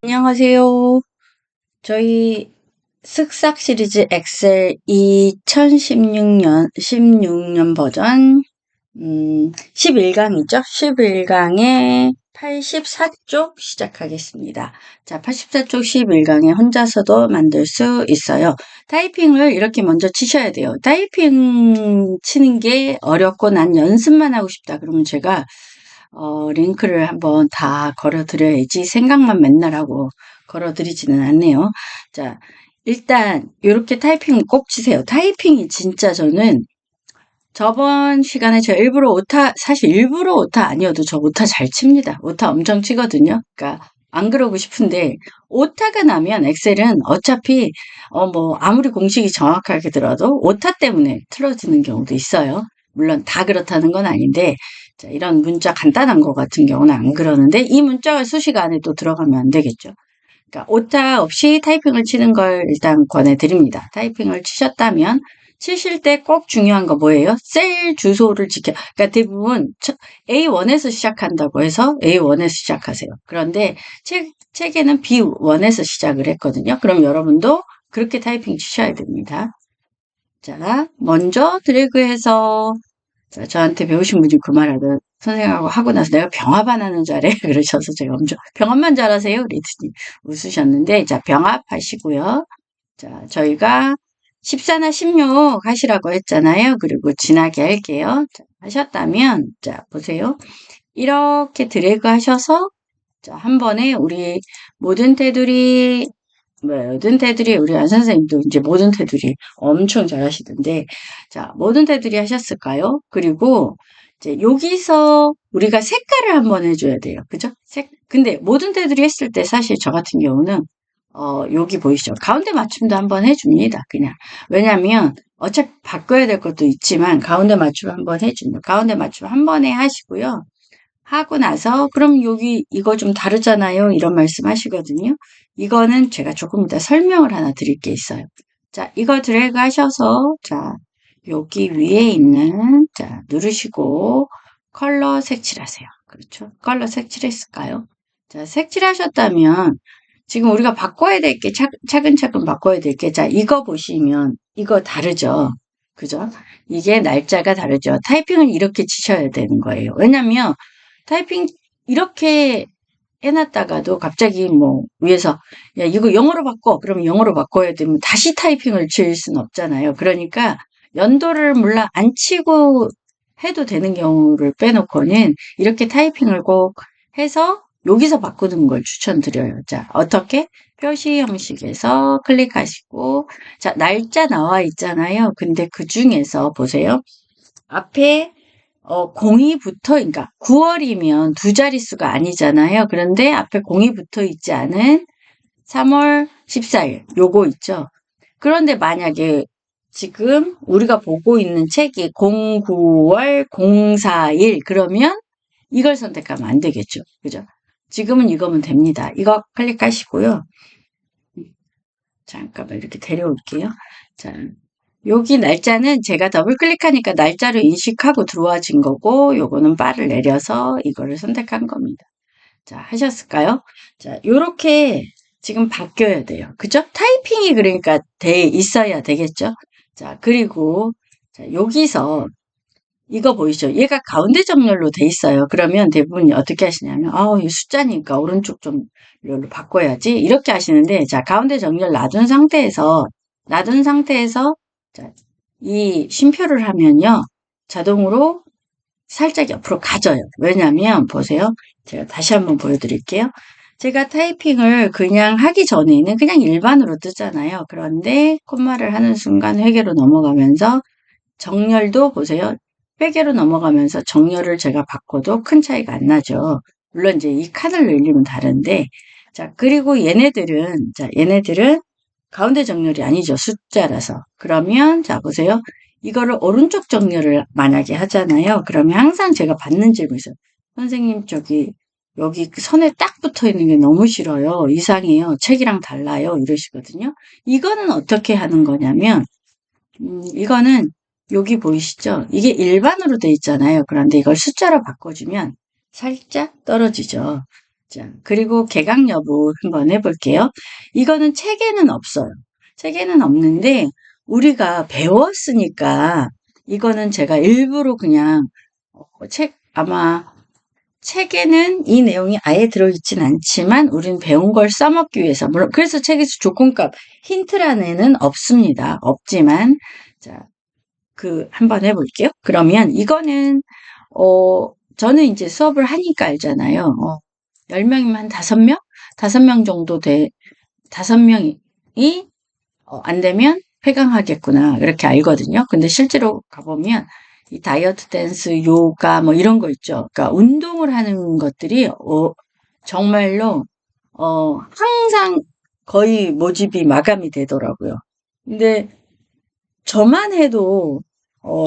안녕하세요. 저희 쓱싹 시리즈 엑셀 16년 버전 11강이죠. 11강의 84쪽 시작하겠습니다. 자, 84쪽 11강에 혼자서도 만들 수 있어요. 타이핑을 이렇게 먼저 치셔야 돼요. 타이핑 치는 게 어렵고 난 연습만 하고 싶다. 그러면 제가 링크를 한번 다 걸어드려야지 생각만 맨날 하고 걸어드리지는 않네요. 자, 일단 이렇게 타이핑 꼭 치세요. 타이핑이 진짜 저는 저번 시간에 저 일부러 오타, 사실 일부러 오타 아니어도 저 오타 잘 칩니다. 오타 엄청 치거든요. 그러니까 안 그러고 싶은데 오타가 나면 엑셀은 어차피 뭐 아무리 공식이 정확하게 들어도 오타 때문에 틀어지는 경우도 있어요. 물론 다 그렇다는 건 아닌데 자, 이런 문자 간단한 거 같은 경우는 안 그러는데 이 문자가 수식 안에 또 들어가면 안 되겠죠. 그러니까 오타 없이 타이핑을 치는 걸 일단 권해드립니다. 타이핑을 치셨다면 치실 때 꼭 중요한 거 뭐예요? 셀 주소를 그러니까 대부분 A1에서 시작한다고 해서 A1에서 시작하세요. 그런데 책에는 B1에서 시작을 했거든요. 그럼 여러분도 그렇게 타이핑 치셔야 됩니다. 자, 먼저 드래그해서 자, 저한테 배우신 분이 그 말하던 선생님하고 하고 나서 내가 병합 안 하는 줄 알아요? 그러셔서 제가 엄청 병합만 잘하세요? 그랬더니 웃으셨는데 자, 병합 하시고요. 자, 저희가 14나 16 하시라고 했잖아요. 그리고 진하게 할게요. 자, 하셨다면 자, 보세요. 이렇게 드래그 하셔서 자, 한 번에 우리 모든 테두리 우리 안 선생님도 이제 모든 테두리 엄청 잘하시던데, 자, 모든 테두리 하셨을까요? 그리고 이제 여기서 우리가 색깔을 한번 해줘야 돼요. 그죠? 근데 모든 테두리 했을 때 사실 저 같은 경우는, 여기 보이시죠? 가운데 맞춤도 한번 해줍니다. 그냥. 왜냐면 어차피 바꿔야 될 것도 있지만 가운데 맞춤 한번 해줍니다. 가운데 맞춤 한 번에 하시고요. 하고 나서 그럼 여기 이거 좀 다르잖아요. 이런 말씀 하시거든요. 이거는 제가 조금 이따 설명을 하나 드릴 게 있어요. 자, 이거 드래그 하셔서 자, 여기 위에 있는 자, 누르시고 컬러 색칠하세요. 그렇죠? 컬러 색칠했을까요? 자, 색칠하셨다면 지금 우리가 바꿔야 될 게 차근차근 바꿔야 될 게 자, 이거 보시면 이거 다르죠? 그죠? 이게 날짜가 다르죠. 타이핑을 이렇게 치셔야 되는 거예요. 왜냐면 타이핑 이렇게 해놨다가도 갑자기 뭐 위에서 야 이거 영어로 바꿔 그러면 영어로 바꿔야 되면 다시 타이핑을 칠 수는 없잖아요. 그러니까 연도를 물론 안 치고 해도 되는 경우를 빼놓고는 이렇게 타이핑을 꼭 해서 여기서 바꾸는 걸 추천드려요. 자, 어떻게? 표시 형식에서 클릭하시고 자, 날짜 나와 있잖아요. 근데 그 중에서 보세요. 앞에 0이 그러니까 9월이면 두 자릿수가 아니잖아요. 그런데 앞에 0이 붙어 있지 않은 3월 14일, 요거 있죠. 그런데 만약에 지금 우리가 보고 있는 책이 09월 04일, 그러면 이걸 선택하면 안 되겠죠. 그죠? 지금은 이거면 됩니다. 이거 클릭하시고요. 잠깐만 이렇게 데려올게요. 자, 여기 날짜는 제가 더블 클릭하니까 날짜로 인식하고 들어와진 거고 요거는 바를 내려서 이거를 선택한 겁니다. 자, 하셨을까요? 자, 요렇게 지금 바뀌어야 돼요. 그죠? 타이핑이 그러니까 돼 있어야 되겠죠? 자, 그리고 자, 여기서 이거 보이죠? 얘가 가운데 정렬로 돼 있어요. 그러면 대부분이 어떻게 하시냐면 이 숫자니까 오른쪽 좀 이걸로 바꿔야지 이렇게 하시는데 자, 가운데 정렬 놔둔 상태에서 자, 이 쉼표를 하면요. 자동으로 살짝 옆으로 가져요. 왜냐면 보세요. 제가 다시 한번 보여드릴게요. 제가 타이핑을 그냥 하기 전에는 그냥 일반으로 뜨잖아요. 그런데 콤마를 하는 순간 회계로 넘어가면서 정렬도 보세요. 회계로 넘어가면서 정렬을 제가 바꿔도 큰 차이가 안 나죠. 물론 이제 이 칸을 늘리면 다른데 자, 그리고 얘네들은 가운데 정렬이 아니죠. 숫자라서. 그러면 자, 보세요. 이거를 오른쪽 정렬을 만약에 하잖아요. 그러면 항상 제가 받는 질문이 있어요. 선생님, 여기 선에 딱 붙어 있는 게 너무 싫어요. 이상해요. 책이랑 달라요. 이러시거든요. 이거는 어떻게 하는 거냐면, 이거는 여기 보이시죠? 이게 일반으로 돼 있잖아요. 그런데 이걸 숫자로 바꿔주면 살짝 떨어지죠. 자, 그리고 개각 여부 한번 해볼게요. 이거는 책에는 없어요. 책에는 없는데 우리가 배웠으니까 이거는 제가 일부러 그냥 아마 책에는 이 내용이 아예 들어있진 않지만 우린 배운 걸 써먹기 위해서 물론 그래서 책에서 조건값 힌트란에는 없습니다. 없지만 자, 한번 해볼게요. 그러면 이거는 저는 이제 수업을 하니까 알잖아요. 10명이면 한 5명? 5명 정도 5명이 안 되면 폐강하겠구나. 이렇게 알거든요. 근데 실제로 가보면 이 다이어트 댄스, 요가 뭐 이런 거 있죠. 그러니까 운동을 하는 것들이 정말로 항상 거의 모집이 마감이 되더라고요. 근데 저만 해도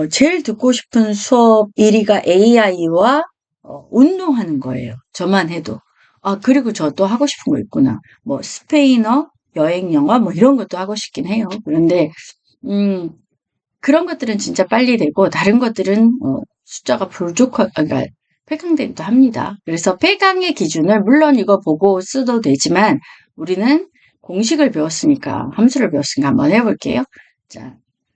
제일 듣고 싶은 수업 1위가 AI와 운동하는 거예요. 저만 해도. 아, 그리고 저 또 하고 싶은 거 있구나. 뭐 스페인어, 여행 영어 뭐 이런 것도 하고 싶긴 해요. 그런데 음, 그런 것들은 진짜 빨리 되고 다른 것들은 숫자가 그러니까 폐강되기도 합니다. 그래서 폐강의 기준을 물론 이거 보고 써도 되지만 우리는 공식을 배웠으니까 함수를 배웠으니까 한번 해볼게요. 자,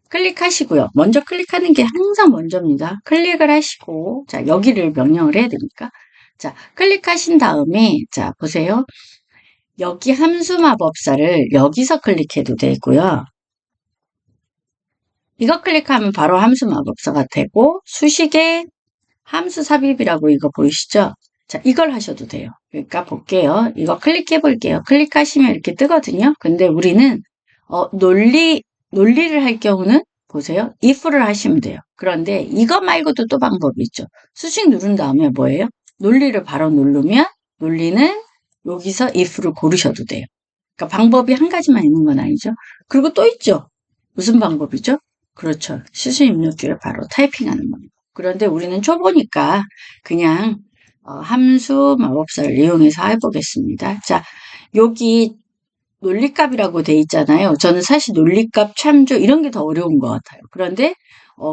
클릭하시고요. 먼저 클릭하는 게 항상 먼저입니다. 클릭을 하시고 자 여기를 명령을 해야 되니까 자 클릭하신 다음에 자 보세요. 여기 함수 마법사를 여기서 클릭해도 되고요. 이거 클릭하면 바로 함수 마법사가 되고 수식의 함수 삽입이라고 이거 보이시죠? 자, 이걸 하셔도 돼요. 그러니까 볼게요. 이거 클릭해 볼게요. 클릭하시면 이렇게 뜨거든요. 근데 우리는 논리를 할 경우는 보세요. if를 하시면 돼요. 그런데 이거 말고도 또 방법이 있죠. 수식 누른 다음에 뭐예요? 논리를 바로 누르면 논리는 여기서 if를 고르셔도 돼요. 그러니까 방법이 한 가지만 있는 건 아니죠. 그리고 또 있죠. 무슨 방법이죠? 그렇죠. 수식 입력기를 바로 타이핑하는 방법. 그런데 우리는 초보니까 그냥 함수 마법사를 이용해서 해보겠습니다. 자, 여기 논리값이라고 돼 있잖아요. 저는 사실 논리값, 참조 이런 게 더 어려운 것 같아요. 그런데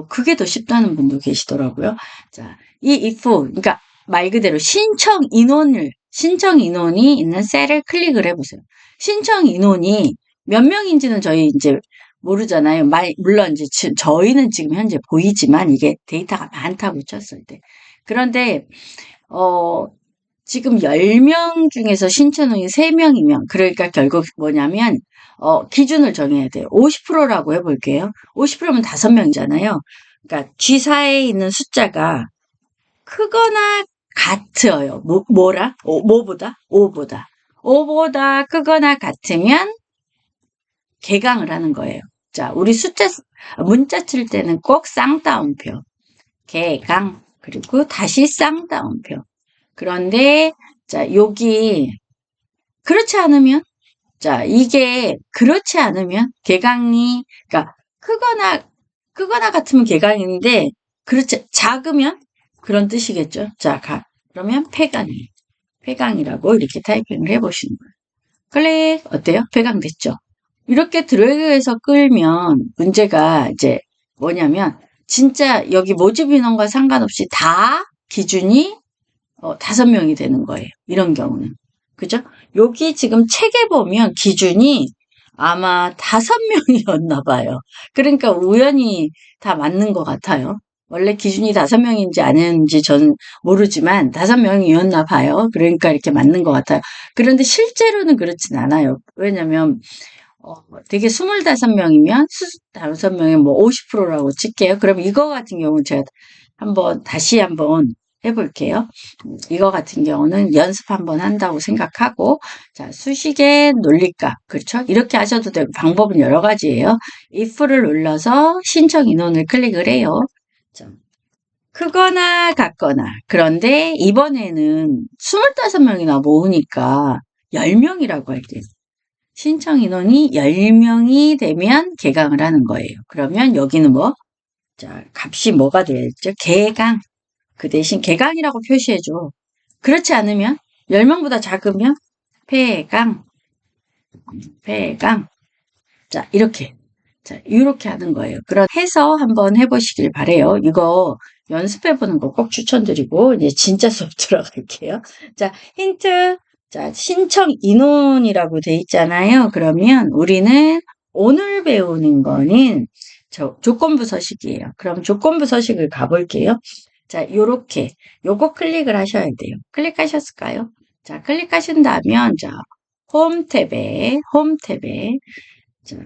그게 더 쉽다는 분도 계시더라고요. 자, 이 if, 그러니까 말 그대로 신청 인원이 있는 셀을 클릭을 해보세요. 신청 인원이 몇 명인지는 저희 이제 모르잖아요. 물론 이제 저희는 지금 현재 보이지만 이게 데이터가 많다고 쳤을 때. 그런데 지금 10명 중에서 신청인이 3명이면 그러니까 결국 뭐냐면 기준을 정해야 돼요. 50%라고 해볼게요. 50%면 5명이잖아요. 그러니까 G4에 있는 숫자가 크거나 같아요. 뭐보다? 5보다. 5보다 크거나 같으면 개강을 하는 거예요. 자, 우리 문자 칠 때는 꼭 쌍따옴표. 개강, 그리고 다시 쌍따옴표. 그런데, 자, 여기, 그렇지 않으면, 자, 이게, 그렇지 않으면, 그러니까, 크거나 같으면 개강인데, 그렇지, 작으면, 그런 뜻이겠죠. 자, 그러면 폐강이라고 이렇게 타이핑을 해보시는 거예요. 클릭, 어때요? 폐강됐죠? 이렇게 드래그해서 끌면 문제가 이제 뭐냐면 진짜 여기 모집 인원과 상관없이 다 기준이 5명이 되는 거예요. 이런 경우는. 그죠? 여기 지금 책에 보면 기준이 아마 5명이었나 봐요. 그러니까 우연히 다 맞는 것 같아요. 원래 기준이 5명인지 아닌지 저는 모르지만 5명이었나 봐요. 그러니까 이렇게 맞는 것 같아요. 그런데 실제로는 그렇진 않아요. 왜냐면 되게 25명이면 25명에 뭐 50%라고 칠게요. 그럼 이거 같은 경우는 제가 다시 한번 해볼게요. 이거 같은 경우는 연습 한번 한다고 생각하고, 자, 수식의 논리값. 그렇죠? 이렇게 하셔도 되고, 방법은 여러 가지예요. if를 눌러서 신청 인원을 클릭을 해요. 자, 크거나 같거나. 그런데 이번에는 25명이나 모으니까 10명이라고 할게요. 신청 인원이 10명이 되면 개강을 하는 거예요. 그러면 여기는 자, 값이 뭐가 되겠죠? 개강. 그 대신 개강이라고 표시해줘. 그렇지 않으면 10명보다 작으면 폐강. 자, 이렇게. 자, 이렇게 하는 거예요. 해서 한번 해보시길 바래요. 이거 연습해보는 거 꼭 추천드리고, 이제 진짜 수업 들어갈게요. 자, 힌트. 자, 신청 인원이라고 돼 있잖아요. 그러면 우리는 오늘 배우는 거는 조건부 서식이에요. 그럼 조건부 서식을 가볼게요. 자, 요렇게, 요거 클릭을 하셔야 돼요. 클릭하셨을까요? 자, 클릭하신다면, 자, 홈 탭에, 자,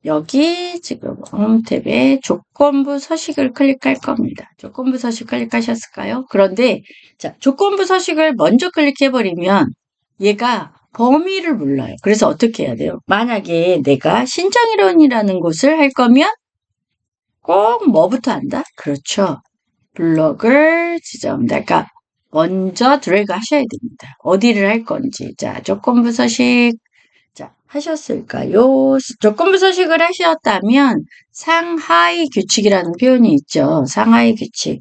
여기 지금 홈 탭에 조건부 서식을 클릭할 겁니다. 조건부 서식 클릭하셨을까요? 그런데 자, 조건부 서식을 먼저 클릭해버리면 얘가 범위를 몰라요. 그래서 어떻게 해야 돼요? 만약에 내가 신청이론이라는 곳을 할 거면 꼭 뭐부터 한다? 그렇죠. 블록을 지정한다. 먼저 드래그 하셔야 됩니다. 어디를 할 건지. 자, 조건부 서식. 자, 하셨을까요? 조건부 서식을 하셨다면 상하이 규칙이라는 표현이 있죠. 상하이 규칙.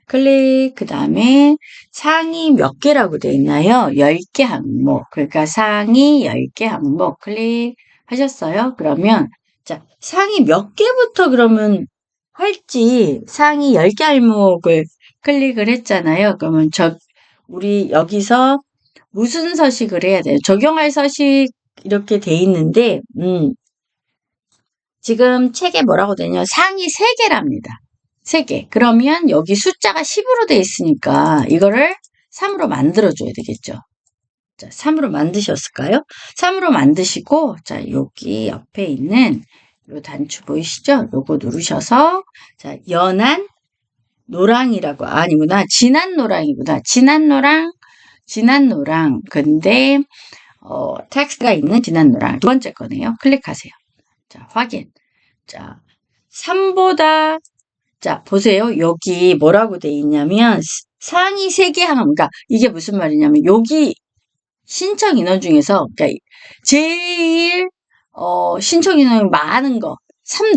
클릭, 그 다음에 상위 몇 개라고 되어 있나요? 10개 항목. 그러니까 상위 10개 항목 클릭하셨어요? 그러면 자, 상위 몇 개부터 그러면 할지 상위 10개 항목을 클릭을 했잖아요. 그러면 우리 여기서 무슨 서식을 해야 돼요? 적용할 서식 이렇게 돼 있는데, 지금 책에 뭐라고 되냐? 상위 3개랍니다. 3개. 그러면 여기 숫자가 10으로 돼 있으니까 이거를 3으로 만들어줘야 되겠죠. 자, 3으로 만드셨을까요? 3으로 만드시고, 자, 여기 옆에 있는 요 단추 보이시죠? 요거 누르셔서, 자, 연한 노랑이라고, 아니구나. 진한 노랑이구나. 진한 노랑. 근데, 텍스트가 있는 진한 노랑. 두 번째 거네요. 클릭하세요. 자, 확인. 자, 3보다, 자, 보세요. 여기 뭐라고 돼 있냐면, 상위 3개 항목. 그러니까 이게 무슨 말이냐면, 여기 신청 인원 중에서, 그러니까 제일, 신청 인원이 많은 거,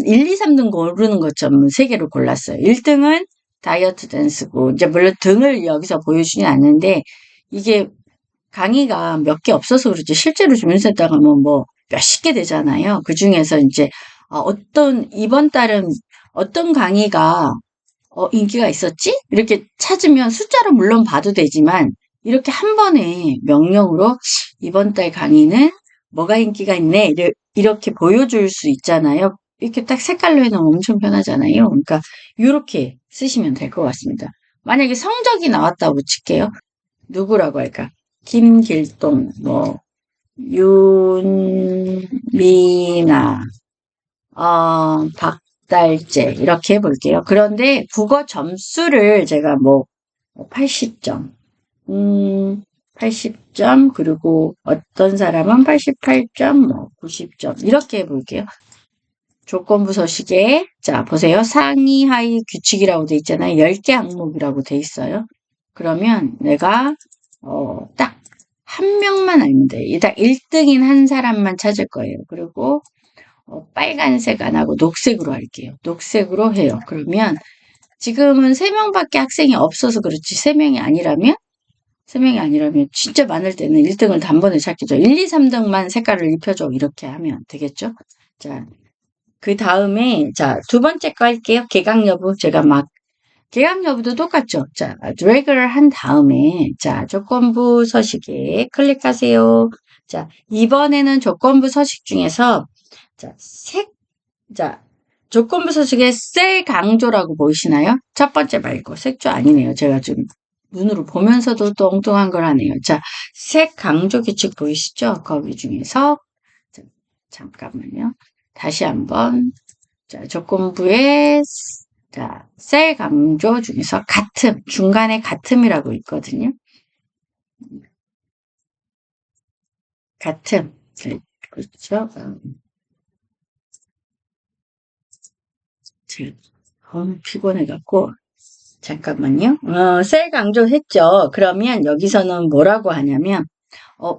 1, 2, 3등 고르는 것처럼 3개를 골랐어요. 1등은 다이어트 댄스고, 이제 물론 등을 여기서 보여주진 않는데, 이게 강의가 몇 개 없어서 그렇지 실제로 주문센터 가면 뭐 몇십 개 되잖아요. 그 중에서 이제 이번 달은 어떤 강의가 인기가 있었지? 이렇게 찾으면 숫자로 물론 봐도 되지만 이렇게 한 번에 명령으로 이번 달 강의는 뭐가 인기가 있네 이렇게 보여줄 수 있잖아요. 이렇게 딱 색깔로 해놓으면 엄청 편하잖아요. 그러니까 이렇게 쓰시면 될 것 같습니다. 만약에 성적이 나왔다고 칠게요. 누구라고 할까? 김길동, 윤미나, 박달재, 이렇게 해볼게요. 그런데 국어 점수를 제가 80점, 80점, 그리고 어떤 사람은 88점, 90점, 이렇게 해볼게요. 조건부 서식에, 자, 보세요. 상위, 하위 규칙이라고 돼 있잖아요. 10개 항목이라고 돼 있어요. 그러면 내가, 딱 한 명만 알면 돼. 딱 1등인 한 사람만 찾을 거예요. 그리고, 빨간색 안 하고 녹색으로 할게요. 녹색으로 해요. 그러면 지금은 3명밖에 학생이 없어서 그렇지 3명이 아니라면 진짜 많을 때는 1등을 단번에 찾겠죠. 1, 2, 3등만 색깔을 입혀줘. 이렇게 하면 되겠죠. 자, 그 다음에 자, 두 번째 거 할게요. 개강 여부. 개강 여부도 똑같죠. 자, 드래그를 한 다음에 자, 조건부 서식에 클릭하세요. 자, 이번에는 조건부 서식 중에서 자, 조건부 서식에 셀 강조라고 보이시나요? 첫 번째 말고 색조 아니네요. 제가 좀 눈으로 보면서도 또 엉뚱한 걸 하네요. 자, 색 강조 규칙 보이시죠? 거기 중에서 잠깐만요. 다시 한번 자, 조건부에 자, 셀 강조 중에서 중간에 같음이라고 있거든요. 같음. 그렇죠? 너무 피곤해갖고, 잠깐만요. 셀 강조했죠. 그러면 여기서는 뭐라고 하냐면,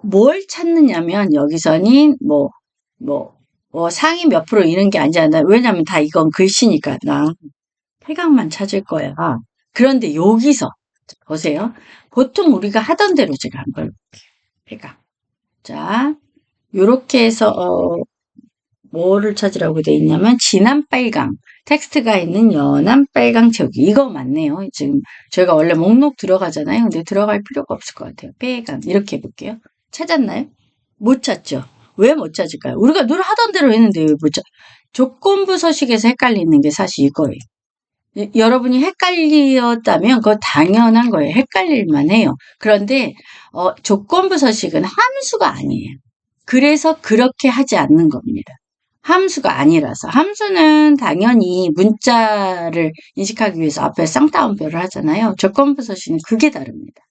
뭘 찾느냐면, 여기서는 상위 몇 프로 이런 게 아니잖아. 왜냐면 다 이건 글씨니까. 나 폐강만 찾을 거야. 그런데 여기서, 보세요. 보통 우리가 하던 대로 제가 한번 폐강. 자, 요렇게 해서, 뭐를 찾으라고 돼 있냐면 진한 빨강 텍스트가 있는 연한 빨강 채우기 이거 맞네요. 지금 저희가 원래 목록 들어가잖아요. 근데 들어갈 필요가 없을 것 같아요. 빨강 이렇게 해볼게요. 찾았나요? 못 찾죠. 왜 못 찾을까요? 우리가 늘 하던 대로 했는데 왜 못 찾? 조건부 서식에서 헷갈리는 게 사실 이거예요. 여러분이 헷갈렸다면 그거 당연한 거예요. 헷갈릴만 해요. 그런데 조건부 서식은 함수가 아니에요. 그래서 그렇게 하지 않는 겁니다. 함수가 아니라서. 함수는 당연히 문자를 인식하기 위해서 앞에 쌍따옴표를 하잖아요. 조건부 서식은 그게 다릅니다.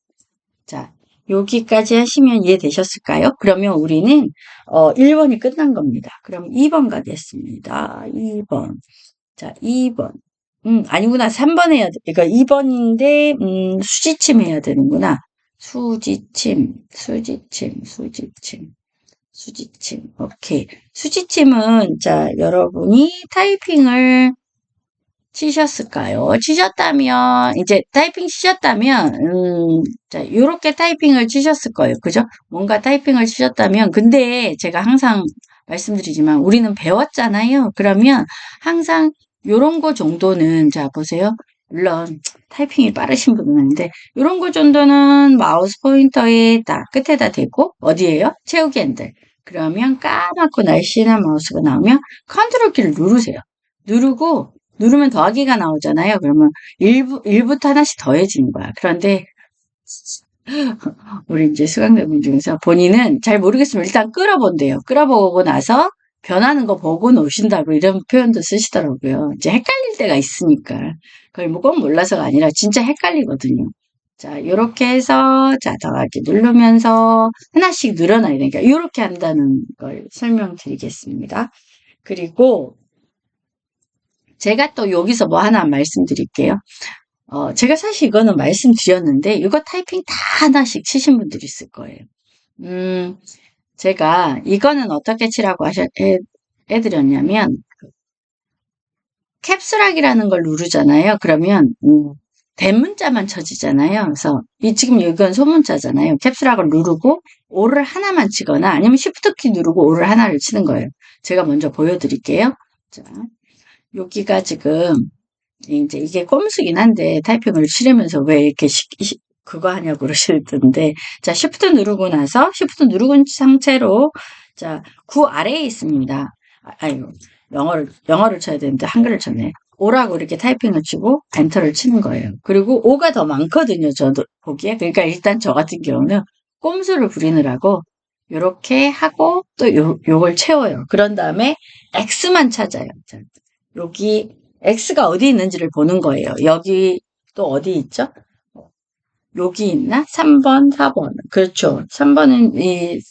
자, 여기까지 하시면 이해되셨을까요? 그러면 우리는 1번이 끝난 겁니다. 그럼 2번 가겠습니다. 2번. 자, 2번. 아니구나. 3번 해야 돼. 그러니까 2번인데, 수지침 해야 되는구나. 수지침. 오케이. 수지침은, 자, 여러분이 타이핑을 치셨을까요? 치셨다면, 이제 타이핑 치셨다면, 자, 요렇게 타이핑을 치셨을 거예요. 그죠? 뭔가 타이핑을 치셨다면, 근데 제가 항상 말씀드리지만, 우리는 배웠잖아요. 그러면 항상 요런 거 정도는, 자, 보세요. 물론, 타이핑이 빠르신 분은 아닌데, 요런 거 정도는 마우스 포인터에 딱 끝에다 대고, 어디에요? 채우기 핸들. 그러면 까맣고 날씬한 마우스가 나오면 컨트롤 키를 누르세요. 누르면 더하기가 나오잖아요. 그러면 1부터 하나씩 더해지는 거야. 그런데 우리 이제 수강자분 중에서 본인은 잘 모르겠으면 일단 끌어본대요. 끌어보고 나서 변하는 거 보고 노신다고 이런 표현도 쓰시더라고요. 이제 헷갈릴 때가 있으니까. 그걸 뭐 꼭 몰라서가 아니라 진짜 헷갈리거든요. 자, 요렇게 해서, 자, 더하기 누르면서 하나씩 늘어나야 되니까, 요렇게 한다는 걸 설명드리겠습니다. 그리고, 제가 또 여기서 뭐 하나 말씀드릴게요. 제가 사실 이거는 말씀드렸는데, 이거 타이핑 다 하나씩 치신 분들이 있을 거예요. 제가 이거는 어떻게 치라고 해드렸냐면, 캡슐락이라는 걸 누르잖아요. 그러면, 대문자만 쳐지잖아요. 그래서, 지금 이건 소문자잖아요. 캡슐락을 누르고, O를 하나만 치거나, 아니면 Shift 키 누르고 O를 하나를 치는 거예요. 제가 먼저 보여드릴게요. 자, 여기가 지금, 이제 이게 꼼수긴 한데 타이핑을 치려면서 왜 이렇게 그거 하냐고 그러시던데 자 Shift 누르고 나서 Shift 누르고 상태로 자 구 아래에 있습니다. 아이고 영어를 쳐야 되는데 한글을 쳤네. O라고 이렇게 타이핑을 치고 엔터를 치는 거예요. 그리고 O가 더 많거든요. 저도 보기에. 그러니까 일단 저 같은 경우는 꼼수를 부리느라고 요렇게 하고 또 요걸 채워요. 그런 다음에 X만 찾아요. 자, 여기 X가 어디 있는지를 보는 거예요. 여기 또 어디 있죠? 여기 있나? 3번, 4번. 그렇죠. 3번은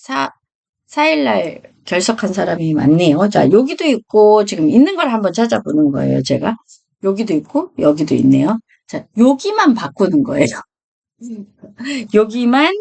4일날 결석한 사람이 많네요. 자, 여기도 있고, 지금 있는 걸 한번 찾아보는 거예요, 제가. 여기도 있고, 여기도 있네요. 자, 여기만 바꾸는 거예요. 여기만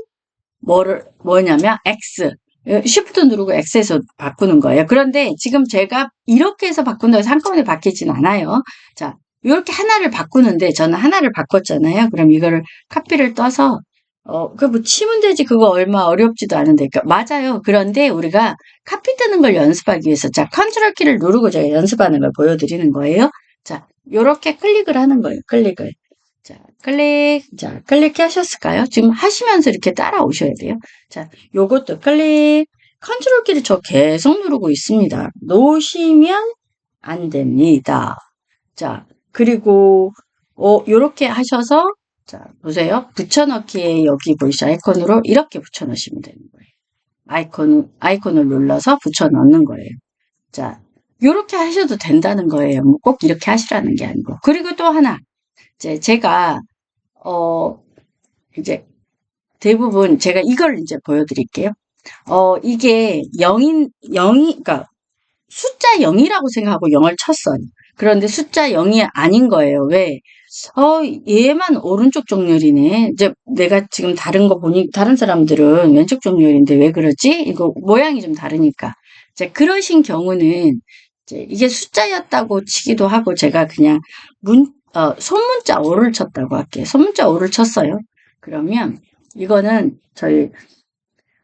뭐냐면, X. Shift 누르고 X에서 바꾸는 거예요. 그런데 지금 제가 이렇게 해서 바꾼다고 해서 한꺼번에 바뀌진 않아요. 자, 이렇게 하나를 바꾸는데 저는 하나를 바꿨잖아요. 그럼 이거를 카피를 떠서 뭐 치면 되지. 그거 얼마 어렵지도 않은데. 그러니까 맞아요. 그런데 우리가 카피 뜨는 걸 연습하기 위해서 자, 컨트롤 키를 누르고 제가 연습하는 걸 보여드리는 거예요. 자, 요렇게 클릭을 하는 거예요. 클릭을. 자, 클릭 하셨을까요? 지금 하시면서 이렇게 따라오셔야 돼요. 자, 요것도 클릭, 컨트롤 키를 저 계속 누르고 있습니다. 놓으시면 안 됩니다. 자, 그리고, 요렇게 하셔서, 자, 보세요. 붙여넣기에 여기 보이시죠? 아이콘으로 이렇게 붙여넣으시면 되는 거예요. 아이콘을 눌러서 붙여넣는 거예요. 자, 요렇게 하셔도 된다는 거예요. 뭐 꼭 이렇게 하시라는 게 아니고. 그리고 또 하나. 이제 제가 이제 대부분 제가 이걸 이제 보여드릴게요. 이게 그러니까 숫자 0이라고 생각하고 0을 쳤어요. 그런데 숫자 0이 아닌 거예요. 왜? 얘만 오른쪽 정렬이네. 이제 내가 지금 다른 거 보니, 다른 사람들은 왼쪽 정렬인데 왜 그러지? 이거 모양이 좀 다르니까. 이제 그러신 경우는 이제 이게 숫자였다고 치기도 하고 제가 그냥 손문자 5를 쳤다고 할게요. 손문자 5를 쳤어요. 그러면 이거는 저희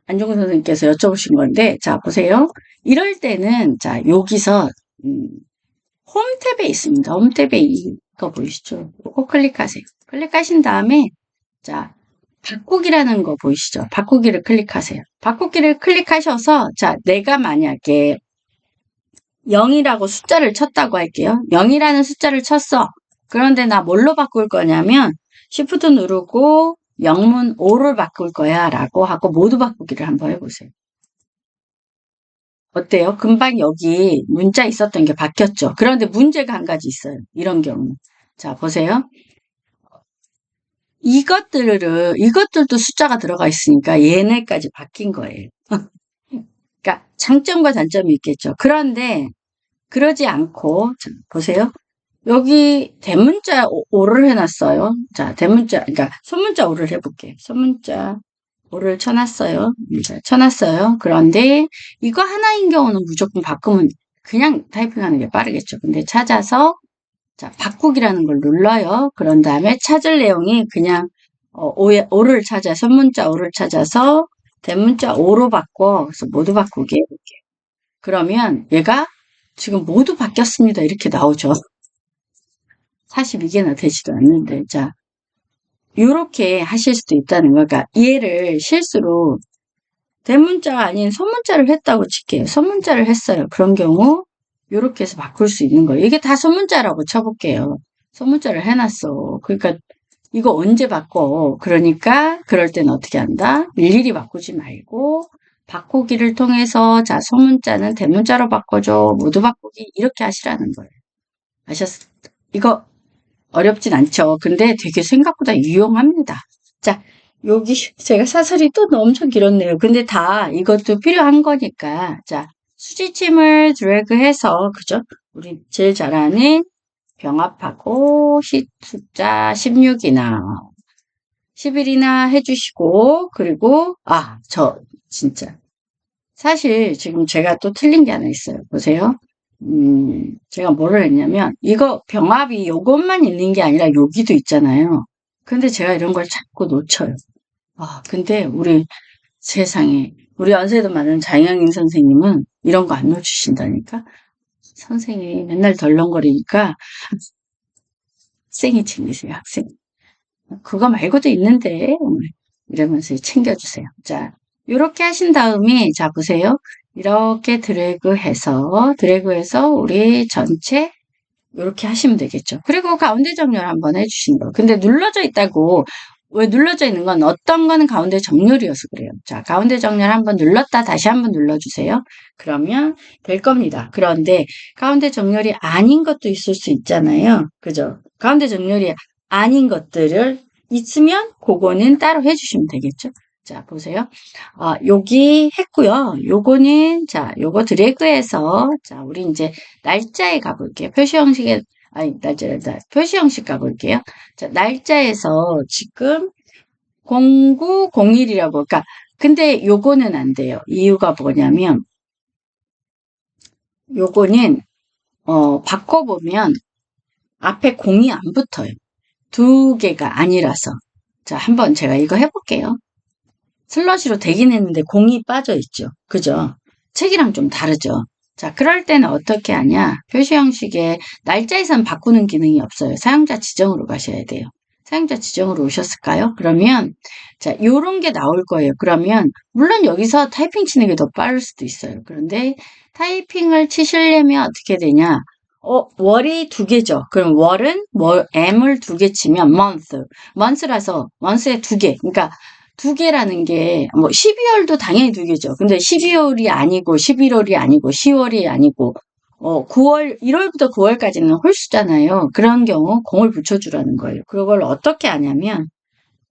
안종근 선생님께서 여쭤보신 건데, 자, 보세요. 이럴 때는, 자, 여기서, 홈 탭에 있습니다. 홈 탭에 이거 보이시죠? 이거 클릭하세요. 클릭하신 다음에, 자, 바꾸기라는 거 보이시죠? 바꾸기를 클릭하세요. 바꾸기를 클릭하셔서, 자, 내가 만약에 0이라고 숫자를 쳤다고 할게요. 0이라는 숫자를 쳤어. 그런데 나 뭘로 바꿀 거냐면 Shift 누르고 영문 5를 바꿀 거야 라고 하고 모두 바꾸기를 한번 해보세요. 어때요? 금방 여기 문자 있었던 게 바뀌었죠. 그런데 문제가 한 가지 있어요. 이런 경우. 자, 보세요. 이것들도 숫자가 들어가 있으니까 얘네까지 바뀐 거예요. 그러니까 장점과 단점이 있겠죠. 그런데 그러지 않고, 자, 보세요. 여기 대문자 5를 해놨어요. 자, 그러니까 소문자 5를 해볼게요. 소문자 5를 쳐놨어요. 쳐놨어요. 그런데 이거 하나인 경우는 무조건 바꾸면 그냥 타이핑하는 게 빠르겠죠. 근데 찾아서, 자, 바꾸기라는 걸 눌러요. 그런 다음에 찾을 내용이 그냥 5를 소문자 5를 찾아서 대문자 5로 바꿔. 그래서 모두 바꾸기 해볼게요. 그러면 얘가 지금 모두 바뀌었습니다. 이렇게 나오죠. 42개나 되지도 않는데, 자, 요렇게 하실 수도 있다는 거. 그러니까 얘를 실수로 대문자가 아닌 소문자를 했다고 칠게요. 소문자를 했어요. 그런 경우 요렇게 해서 바꿀 수 있는 거예요. 이게 다 소문자라고 쳐볼게요. 소문자를 해놨어. 그러니까 이거 언제 바꿔? 그러니까 그럴 때는 어떻게 한다? 일일이 바꾸지 말고 바꾸기를 통해서, 자, 소문자는 대문자로 바꿔줘. 모두 바꾸기 이렇게 하시라는 거예요. 아셨어요? 이거 어렵진 않죠. 근데 되게 생각보다 유용합니다. 자, 여기 제가 사설이 또 엄청 길었네요. 근데 다 이것도 필요한 거니까. 자, 수지침을 드래그해서, 그죠? 우리 제일 잘 아는 병합하고 숫자 16이나 11이나 해주시고, 그리고, 진짜. 사실 지금 제가 또 틀린 게 하나 있어요. 보세요. 제가 뭐를 했냐면, 이거 병합이 요것만 있는 게 아니라 여기도 있잖아요. 근데 제가 이런 걸 자꾸 놓쳐요. 근데 세상에, 우리 연세도 많은 장영인 선생님은 이런 거 안 놓치신다니까? 선생이 맨날 덜렁거리니까 학생이 챙기세요, 학생. 그거 말고도 있는데, 이러면서 챙겨주세요. 자, 요렇게 하신 다음에, 자, 보세요. 이렇게 드래그해서 우리 전체 이렇게 하시면 되겠죠. 그리고 가운데 정렬 한번 해주신 거. 근데 눌러져 있다고, 왜 눌러져 있는 건 어떤 거는 가운데 정렬이어서 그래요. 자, 가운데 정렬 한번 눌렀다 다시 한번 눌러주세요. 그러면 될 겁니다. 그런데 가운데 정렬이 아닌 것도 있을 수 있잖아요. 그죠? 가운데 정렬이 아닌 것들을 있으면 그거는 따로 해주시면 되겠죠. 자, 보세요. 여기 했고요. 요거는, 자, 요거 드래그해서, 자, 우리 이제 날짜에 가볼게요. 표시 형식 가볼게요. 자, 날짜에서 지금 0901이라고, 그러니까, 근데 요거는 안 돼요. 이유가 뭐냐면, 요거는, 바꿔보면 앞에 0이 안 붙어요. 두 개가 아니라서. 자, 한번 제가 이거 해볼게요. 슬러시로 되긴 했는데 공이 빠져있죠. 그죠? 책이랑 좀 다르죠. 자, 그럴 때는 어떻게 하냐? 표시 형식에 날짜에선 바꾸는 기능이 없어요. 사용자 지정으로 가셔야 돼요. 사용자 지정으로 오셨을까요? 그러면, 자, 요런 게 나올 거예요. 그러면, 물론 여기서 타이핑 치는 게 더 빠를 수도 있어요. 그런데 타이핑을 치시려면 어떻게 되냐? 월이 두 개죠. 그럼 M을 두 개 치면 month라서 month에 두 개. 그러니까 두 개라는 게, 12월도 당연히 두 개죠. 근데 12월이 아니고, 11월이 아니고, 10월이 아니고, 1월부터 9월까지는 홀수잖아요. 그런 경우 공을 붙여주라는 거예요. 그걸 어떻게 하냐면,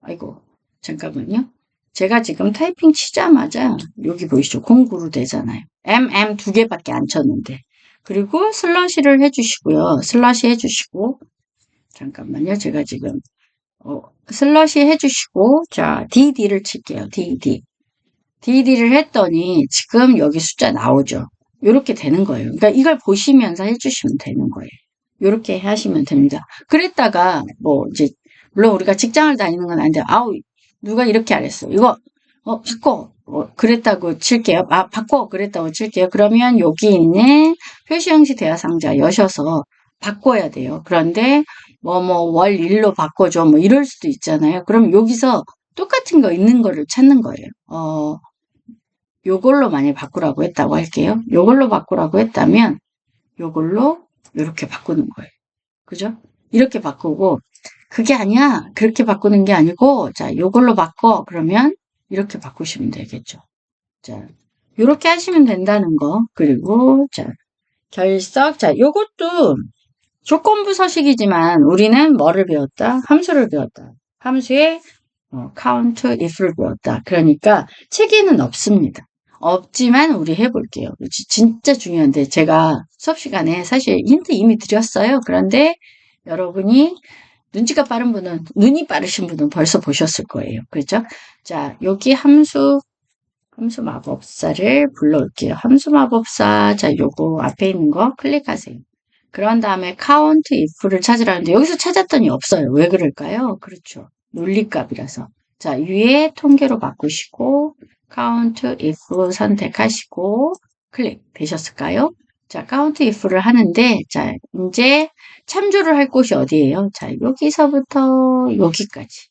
아이고, 잠깐만요. 제가 지금 타이핑 치자마자, 여기 보이시죠? 09로 되잖아요. M 두 개밖에 안 쳤는데. 그리고 슬러시를 해주시고요. 슬러시 해주시고, 잠깐만요. 제가 지금, 슬러시 해주시고, 자, DD를 칠게요. DD를 했더니 지금 여기 숫자 나오죠. 이렇게 되는 거예요. 그러니까 이걸 보시면서 해주시면 되는 거예요. 이렇게 하시면 됩니다. 그랬다가, 이제, 물론 우리가 직장을 다니는 건 아닌데, 누가 이렇게 안 했어. 이거, 바꿔. 그랬다고 칠게요. 바꿔 그랬다고 칠게요. 그러면 여기 있는 표시 형식 대화 상자 여셔서 바꿔야 돼요. 그런데 월 1로 바꿔줘 이럴 수도 있잖아요. 그럼 여기서 똑같은 거 있는 거를 찾는 거예요. 요걸로 많이 바꾸라고 했다고 할게요. 요걸로 바꾸라고 했다면 요걸로 이렇게 바꾸는 거예요. 그죠? 이렇게 바꾸고 그게 아니야. 그렇게 바꾸는 게 아니고 자, 요걸로 바꿔. 그러면 이렇게 바꾸시면 되겠죠. 자, 요렇게 하시면 된다는 거. 그리고 자, 결석. 자, 요것도 조건부 서식이지만 우리는 뭐를 배웠다? 함수를 배웠다. 함수의 count if를 배웠다. 그러니까 책에는 없습니다. 없지만 우리 해볼게요. 진짜 중요한데 제가 수업 시간에 사실 힌트 이미 드렸어요. 그런데 여러분이 눈치가 빠른 분은, 눈이 빠르신 분은 벌써 보셨을 거예요. 그렇죠? 자, 여기 함수 마법사를 불러올게요. 함수 마법사, 자, 요거 앞에 있는 거 클릭하세요. 그런 다음에 count if를 찾으라는데 여기서 찾았더니 없어요. 왜 그럴까요? 그렇죠. 논리값이라서. 자, 위에 통계로 바꾸시고 count if 선택하시고 클릭 되셨을까요? 자, count if를 하는데 자, 이제 참조를 할 곳이 어디예요? 자, 여기서부터 여기까지.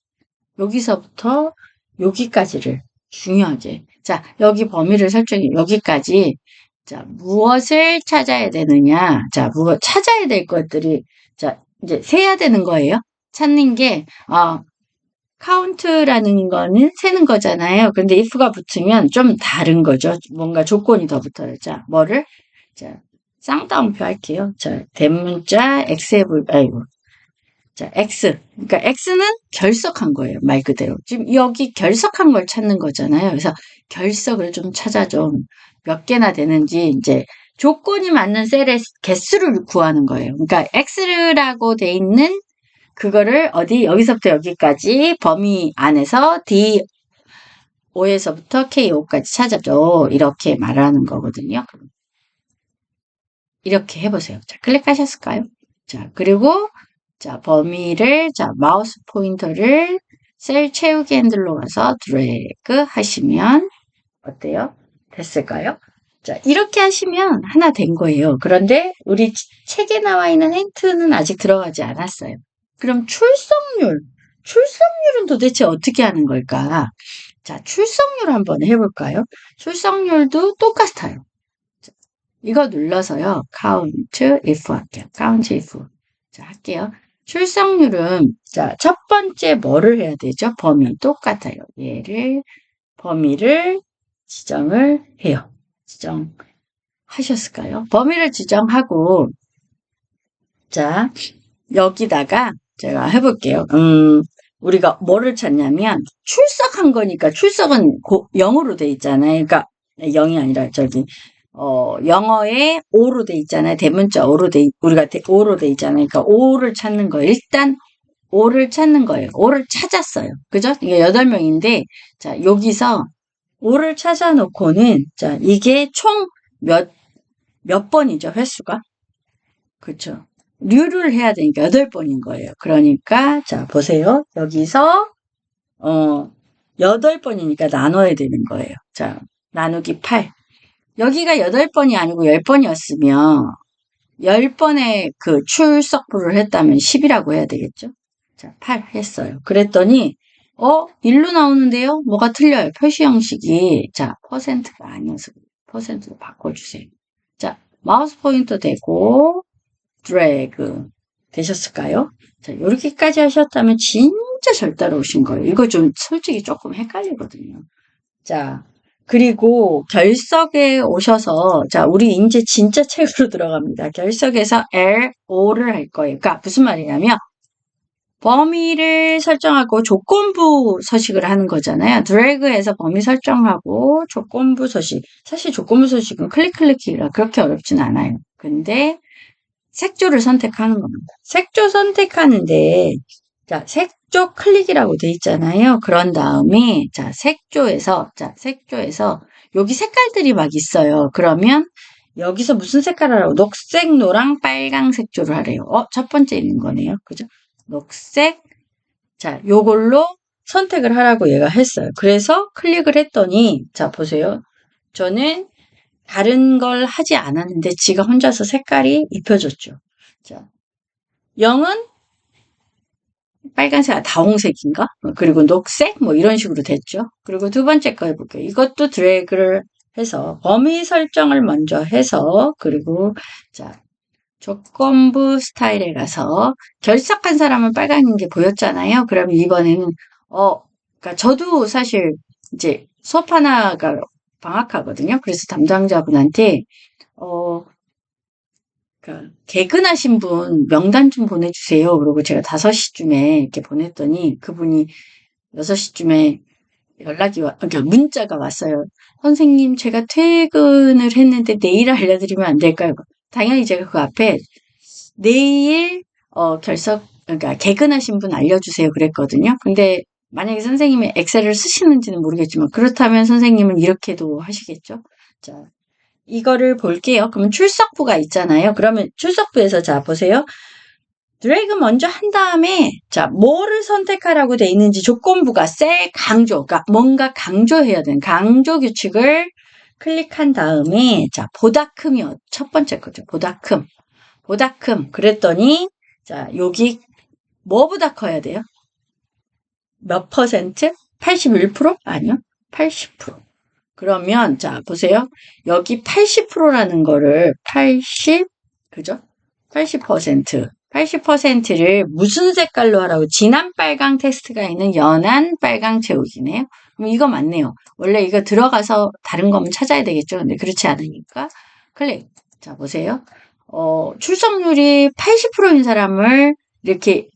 여기서부터 여기까지를 중요하게. 자, 여기 범위를 설정해. 여기까지. 자, 무엇을 찾아야 되느냐? 자, 찾아야 될 것들이, 자, 이제 세야 되는 거예요. 찾는 게, count라는 거는 세는 거잖아요. 근데 if가 붙으면 좀 다른 거죠. 뭔가 조건이 더 붙어요. 자, 뭐를? 자, 쌍따옴표 할게요. 자, 대문자 아이고. 자, X. 그러니까 X는 결석한 거예요. 말 그대로. 지금 여기 결석한 걸 찾는 거잖아요. 그래서 결석을 좀 찾아 좀 몇 개나 되는지 이제 조건이 맞는 셀의 개수를 구하는 거예요. 그러니까 X라고 돼 있는 그거를 여기서부터 여기까지 범위 안에서 D5에서부터 K5까지 찾아줘. 이렇게 말하는 거거든요. 이렇게 해보세요. 자, 클릭하셨을까요? 자, 그리고 자, 범위를, 자, 마우스 포인터를 셀 채우기 핸들로 가서 드래그 하시면 어때요? 됐을까요? 자, 이렇게 하시면 하나 된 거예요. 그런데 우리 책에 나와 있는 힌트는 아직 들어가지 않았어요. 그럼 출석률은 도대체 어떻게 하는 걸까? 자, 출석률 한번 해볼까요? 출석률도 똑같아요. 자, 이거 눌러서요. count if 할게요. count if. 자, 할게요. 출석률은 자, 첫 번째 뭐를 해야 되죠? 범위 똑같아요. 범위를 지정을 해요. 지정하셨을까요? 범위를 지정하고 자, 여기다가 제가 해볼게요. 우리가 뭐를 찾냐면 출석한 거니까 출석은 0으로 돼 있잖아요. 그러니까 0이 아니라 영어에 5로 돼 있잖아요. 대문자 5로 우리가 5로 돼 있잖아요. 그러니까 5를 찾는 거예요. 일단 5를 찾는 거예요. 5를 찾았어요. 그죠? 이게 8명인데, 자, 여기서 5를 찾아놓고는, 자, 이게 총 몇 번이죠, 횟수가? 그쵸? 류를 해야 되니까 8번인 거예요. 그러니까, 자, 보세요. 여기서, 8번이니까 나눠야 되는 거예요. 자, 나누기 8. 여기가 8번이 아니고 10번이었으면 10번의 그 출석부를 했다면 10이라고 해야 되겠죠? 자, 8 했어요. 그랬더니 1로 나오는데요? 뭐가 틀려요? 표시 형식이 자, 퍼센트가 아니어서 퍼센트로 바꿔주세요. 자, 마우스 포인터 대고 드래그 되셨을까요? 자, 이렇게까지 하셨다면 진짜 잘 따라오신 거예요. 이거 좀 솔직히 조금 헷갈리거든요. 자, 그리고 결석에 오셔서 자, 우리 이제 진짜 책으로 들어갑니다. 결석에서 LO를 할 거예요. 그러니까 무슨 말이냐면 범위를 설정하고 조건부 서식을 하는 거잖아요. 드래그해서 범위 설정하고 조건부 서식. 사실 조건부 서식은 클릭이라 그렇게 어렵진 않아요. 근데 색조를 선택하는 겁니다. 색조 선택하는데 자, 색조 클릭이라고 돼 있잖아요. 그런 다음에 자, 색조에서 여기 색깔들이 막 있어요. 그러면 여기서 무슨 색깔을 하라고? 녹색, 노랑, 빨강 색조를 하래요. 첫 번째 있는 거네요. 그죠? 녹색. 자, 요걸로 선택을 하라고 얘가 했어요. 그래서 클릭을 했더니, 자, 보세요. 저는 다른 걸 하지 않았는데 지가 혼자서 색깔이 입혀졌죠. 자, 0은 빨간색, 다홍색인가? 그리고 녹색? 뭐 이런 식으로 됐죠. 그리고 두 번째 거 해볼게요. 이것도 드래그를 해서 범위 설정을 먼저 해서 그리고 자, 조건부 스타일에 가서 결석한 사람은 빨간인 게 보였잖아요. 그럼 이번에는 그러니까 저도 사실 이제 수업 하나가 방학하거든요. 그래서 담당자분한테 어 그러니까 개근하신 분 명단 좀 보내주세요. 그리고 제가 5시쯤에 이렇게 보냈더니 그분이 6시쯤에 그러니까 문자가 왔어요. 선생님, 제가 퇴근을 했는데 내일 알려드리면 안 될까요? 당연히 제가 그 앞에 내일, 그러니까 개근하신 분 알려주세요. 그랬거든요. 근데 만약에 선생님이 엑셀을 쓰시는지는 모르겠지만, 그렇다면 선생님은 이렇게도 하시겠죠? 자, 이거를 볼게요. 그러면 출석부가 있잖아요. 그러면 출석부에서 자, 보세요. 드래그 먼저 한 다음에 자 뭐를 선택하라고 돼 있는지 조건부가 셀 강조, 그러니까 뭔가 강조해야 되는 강조 규칙을 클릭한 다음에 자 보다 큼이 첫 번째 거죠. 보다 큼 그랬더니 자 여기 뭐보다 커야 돼요? 몇 퍼센트? 81%? 아니요. 80%. 그러면 자 보세요. 여기 80%라는 거를 80 그죠? 80% 80%를 무슨 색깔로 하라고 진한 빨강 텍스트가 있는 연한 빨강 채우기네요. 그럼 이거 맞네요. 원래 이거 들어가서 다른 거면 찾아야 되겠죠. 근데 그렇지 않으니까 클릭. 자 보세요. 출석률이 80%인 사람을 이렇게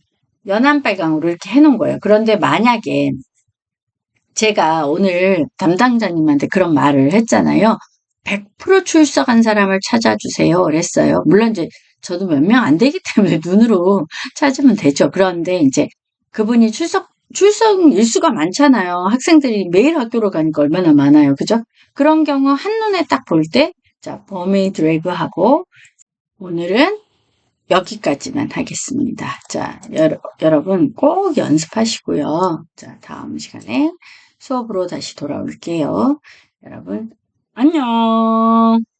연한 빨강으로 이렇게 해놓은 거예요. 그런데 만약에 제가 오늘 담당자님한테 그런 말을 했잖아요. 100% 출석한 사람을 찾아주세요. 그랬어요. 물론 이제 저도 몇 명 안 되기 때문에 눈으로 찾으면 되죠. 그런데 이제 그분이 출석 일수가 많잖아요. 학생들이 매일 학교로 가니까 얼마나 많아요. 그죠? 그런 경우 한눈에 딱 볼 때, 자, 범위 드래그하고 오늘은 여기까지만 하겠습니다. 자, 여러분 꼭 연습하시고요. 자, 다음 시간에 수업으로 다시 돌아올게요. 여러분, 안녕!